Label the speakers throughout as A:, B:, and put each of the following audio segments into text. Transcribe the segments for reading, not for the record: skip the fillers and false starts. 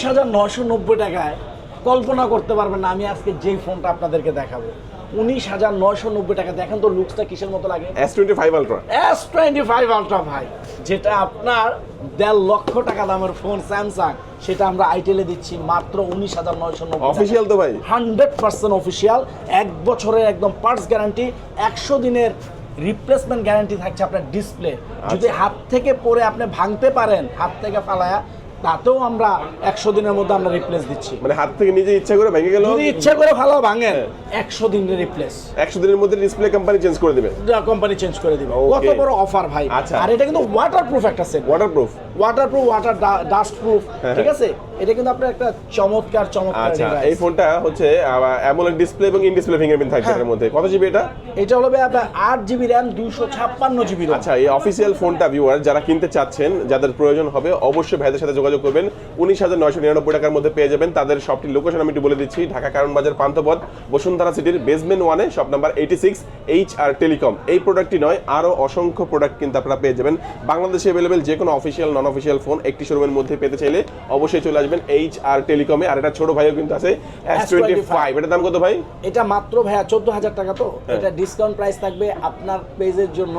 A: 19,990 টাকায় কল্পনা করতে পারবেন না আমি আজকে যেই ফোনটা আপনাদেরকে দেখাবো। 19,990 টাকা। দেখেন তো লুকসটা কিসের মতো লাগে।
B: S25 Ultra
A: S25 Ultra ভাই, যেটা আপনার 1.5 লক্ষ টাকা দামের ফোন স্যামসাং, সেটা আমরা আইটেলে দিচ্ছি মাত্র 19,990।
B: অফিশিয়াল তো ভাই
A: 100% অফিশিয়াল। 1 বছরের একদম পার্টস গ্যারান্টি, 100 দিনের রিপ্লেসমেন্ট গ্যারান্টি থাকছে আপনার ডিসপ্লে। যদি হাত থেকে পড়ে আপনি ভাঙতে পারেন, হাত থেকে ফালায়া, তাতেও আমরা 100 দিনের মধ্যে আমরা রিপ্লেস দিচ্ছি।
B: মানে হাত থেকে নিজে ইচ্ছা করে ভেঙে গেল,
A: যদি ইচ্ছা করে ভালো ভাঙেন 100 দিনের রিপ্লেস,
B: 100 দিনের মধ্যে ডিসপ্লে কোম্পানি চেঞ্জ করে দিবে,
A: কোম্পানি চেঞ্জ করে দিবে। কত বড় অফার ভাই।
B: আচ্ছা।
A: আর এটা কিন্তু ওয়াটারপ্রুফ একটা set.
B: Waterproof,
A: water dust proof, ঠিক আছে। এটা কিন্তু আপনার একটা চমৎকার
B: আচ্ছা।
A: ডিভাইস।
B: এই ফোনটা হচ্ছে অ্যামোলেড ডিসপ্লে এবং ইন ডিসপ্লে ফিঙ্গারপ্রিন্ট থাকবে এর মধ্যে। কত জিবি এটা?
A: এটা হলো আপনার 8 জিবি র্যাম, 256 জিবি রোম।
B: আচ্ছা, এই অফিসিয়াল ফোনটা ভিউয়ার যারা কিনতে চাচ্ছেন, যাদের প্রয়োজন হবে, অবশ্যই ভাইদের সাথে যোগাযোগ করবেন। 19,999 টাকার মধ্যে পেয়ে যাবেন। তাদের শপটির লোকেশন আমি একটু বলে দিচ্ছি। ঢাকা কারণ বাজার পান্থপথ, বসুন্ধরা সিটির বেসমেন্ট 1-এ, শপ নাম্বার 86, HR টেলিকম। এই প্রোডাক্টটি নয়, আরও অসংখ্য প্রোডাক্ট কিন্তু আপনারা পেয়ে যাবেন। বাংলাদেশে অ্যাভেলেবেল যে কোনো অফিসিয়াল নন অফিসিয়াল ফোন একটি শোরুমের মধ্যে পেতে চাইলে অবশ্যই চলে আসবেন HR টেলিকমে। আর এটা ছোট ভাইও কিন্তু আছে S25। এটার দাম কত ভাই?
A: এটা মাত্র ভাইয়া 14,000 টাকা। তো এটা ডিসকাউন্ট প্রাইস থাকবে আপনার পেজের জন্য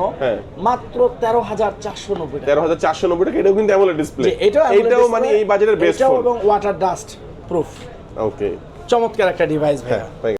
A: মাত্র 13,490 টাকা।
B: 13,490 টাকা। এটাও কিন্তু অ্যামোলেড ডিসপ্লে।
A: এটাও
B: মানে এই বাজারের বেস্ট ফোন
A: এবং ওয়াটার ডাস্ট প্রুফ।
B: ওকে,
A: চমৎকার একটা ডিভাইস ভাইয়া।